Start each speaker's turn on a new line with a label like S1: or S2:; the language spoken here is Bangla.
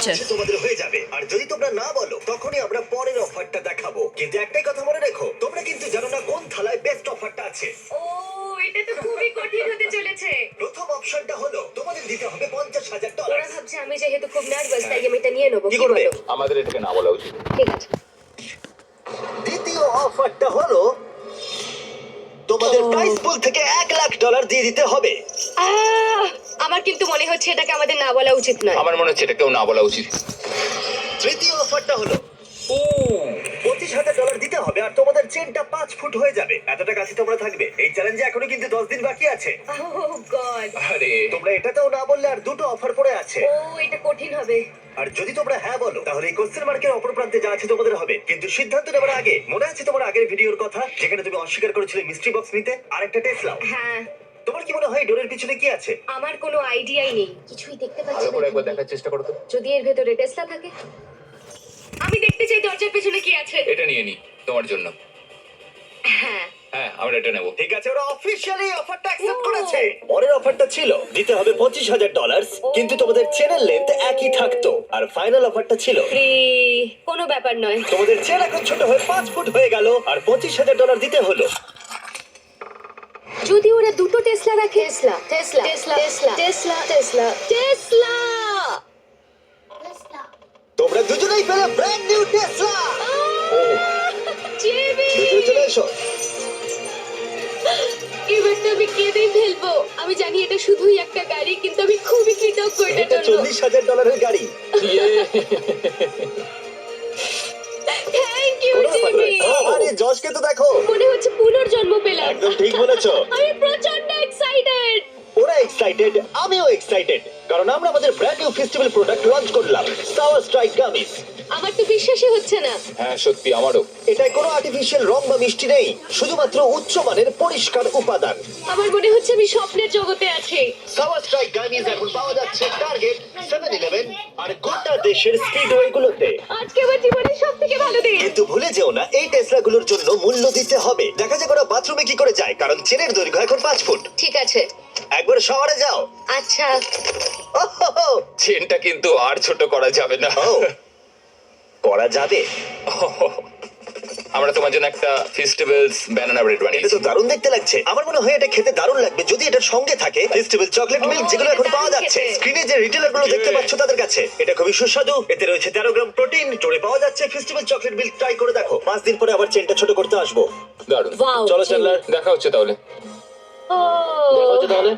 S1: হচ্ছে।
S2: তোমাদের হয়ে যাবে, আর যদি তোমরা না বলো তখনই আমরা পরের অফারটা দেখাবো। কিন্তু একটাই কথা মনে রেখো, তোমরা কিন্তু জানো না কোন থালায় বেস্ট অফারটা আছে।
S3: ও, এটা তো খুবই কঠিন হতে চলেছে।
S2: প্রথম অপশনটা হলো তোমাদের দিতে হবে $50,000।
S3: ওরা ভাবছে আমি যেহেতু খুব নার্ভাস তাই আমি এটা নিয়ে নেবো।
S2: কি
S3: কি
S2: করবে?
S3: বলো?
S4: আমাদের এটাকে না বলা উচিত।
S3: ঠিক আছে।
S2: দ্বিতীয় অফারটা হলো তোমাদের প্রাইস পুল থেকে $1,00,000 দিয়ে দিতে হবে।
S3: আমার কিন্তু মনে হচ্ছে এটাকে আমাদের না বলা উচিত নয়।
S4: আমার মনে হচ্ছে এটাকেও না বলা উচিত।
S2: তৃতীয় অফারটা হলো $25,000 দিতে হবে, আর তোমাদের চেনটা 5 ফুট হয়ে যাবে। এতটা কাছে তোমরা থাকবে। এই চ্যালেঞ্জে এখনো কিন্তু 10 দিন বাকি আছে।
S3: ওহ গড।
S4: আরে
S2: তোমরা এটাতেও না বললে আর দুটো অফার পড়ে আছে।
S3: ও, এটা কঠিন হবে।
S2: আর যদি তোমরা হ্যাঁ বলো তাহলে এই কোশ্চেন মার্কের অপর প্রান্তে যা আছে তোমাদের হবে। কিন্তু সিদ্ধান্ত নেবার আগে মনে আছে তোমার আগের ভিডিওর কথা যেখানে তুমি অস্বীকার করেছিলে মিস্ট্রি বক্স নিতে আর একটা টেসলা?
S3: হ্যাঁ,
S2: তোমার কি মনে হয় ডোরের পিছনে কি আছে?
S3: আমার কোনো আইডিয়াই নেই। কিছুই দেখতে পাচ্ছি
S4: ভালো
S3: না।
S4: করে একবার দেখার চেষ্টা করো তো।
S3: যদি এর ভেতরে টেসলা থাকে? আমি দেখতে চাই দরজার পেছনে কি আছে।
S4: এটা নিয়ে নি তোমার জন্য।
S3: হ্যাঁ।
S4: হ্যাঁ, আমরা এটা নেব।
S2: ঠিক আছে, ওরা অফিশিয়ালি অফারটা অ্যাকসেপ্ট
S3: ও।
S2: করেছে। পরের অফারটা ছিল দিতে হবে $25,000, কিন্তু তোমাদের চেনের লেন্থ একই থাকতো। আর ফাইনাল অফারটা ছিল
S3: ফ্রি। কোনো ব্যাপার নয়।
S2: তোমাদের চেন এখন ছোট হয়ে 5 ফুট হয়ে গেল, আর $25,000 দিতে হলো।
S3: যদি ওরা দুটো টেসলা রাখে। Tesla Tesla Tesla Tesla Tesla Tesla Tesla.
S2: তোমরা দুজনেই পেলে ব্র্যান্ড নিউ টেসলা।
S3: জিমি,
S2: ভিতরে চলে এসো।
S3: এবার তো আমি কেঁদে ফেলবো। আমি জানি এটা শুধুই একটা গাড়ি, কিন্তু আমি খুবই কৃতজ্ঞ
S2: এটা
S3: এটার জন্য।
S2: $40,000 গাড়ি।
S3: থ্যাংক ইউ
S2: কোনো ব্যাপার
S3: জিমি।
S2: নয়। আরে জশকে তো দেখো।
S3: মনে হচ্ছে পুনর্জন্ম পেলাম।
S2: একদম ঠিক বলেছো।
S3: আমি প্রচন্ড এক্সাইটেড।
S2: ওরা এক্সাইটেড, আমিও এক্সাইটেড, কারণ আমরা আমাদের brand new festival product launch করলাম, সাওয়ার স্ট্রাইক গামিস।
S3: আমার তো বিশ্বাসই হচ্ছে না।
S4: হ্যাঁ, সত্যি আমারও।
S2: এটায় কোনো আর্টিফিশিয়াল রং বা মিষ্টি নেই, শুধুমাত্র উচ্চমানের পরিষ্কার উপাদান।
S3: আমার মনে হচ্ছে আমি স্বপ্নের জগতে আছি।
S2: সাওয়ার স্ট্রাইক গামিস এখন পাওয়া যাচ্ছে টার্গেট, 7-Eleven আর গোটা দেশের স্পিডওয়ে গুলোতে।
S3: আজকে আমার জীবনের সবথেকে ভালো দিন।
S2: কিন্তু ভুলে যেও না, এই টেসলা গুলোর জন্য মূল্য দিতে হবে। দেখা যাক ওরা বাথরুমে কি করে যায়, কারণ চেনের দৈর্ঘ্য এখন 5 ফুট।
S3: ঠিক আছে।
S2: একবার শহরে যাও।
S3: আচ্ছা।
S2: ওহো,
S4: চেনটা কিন্তু আর ছোট করা যাবে না।
S2: ও, করা যাবে।
S4: আমরা তোমার জন্য একটা ফেস্টিভ্যালস ব্যানানা ব্রেড
S2: এটা
S4: বানিয়েছি।
S2: তো দারুণ দেখতে লাগছে। আমার মনে হয় এটা খেতে দারুণ লাগবে যদি এটার সঙ্গে থাকে ফেস্টিভ্যাল চকলেট মিল্ক, যেগুলো এখন পাওয়া যাচ্ছে। স্ক্রিনে যে রিটেলার গুলো দেখতে পাচ্ছ তাদের কাছে। এটা খুবই সুস্বাদু, এতে রয়েছে 13 গ্রাম প্রোটিন। স্টোরে পাওয়া যাচ্ছে ফেস্টিভ্যাল চকলেট মিল্ক। ট্রাই করে দেখো। 5 দিন পরে আবার চেনটা ছোট করতে আসবো।
S4: দারুণ।
S3: Wow,
S4: চলো
S3: জিমি।
S4: চ্যান্ডলার, দেখা হচ্ছে তাহলে।
S3: ও,
S2: দেখা হচ্ছে তাহলে।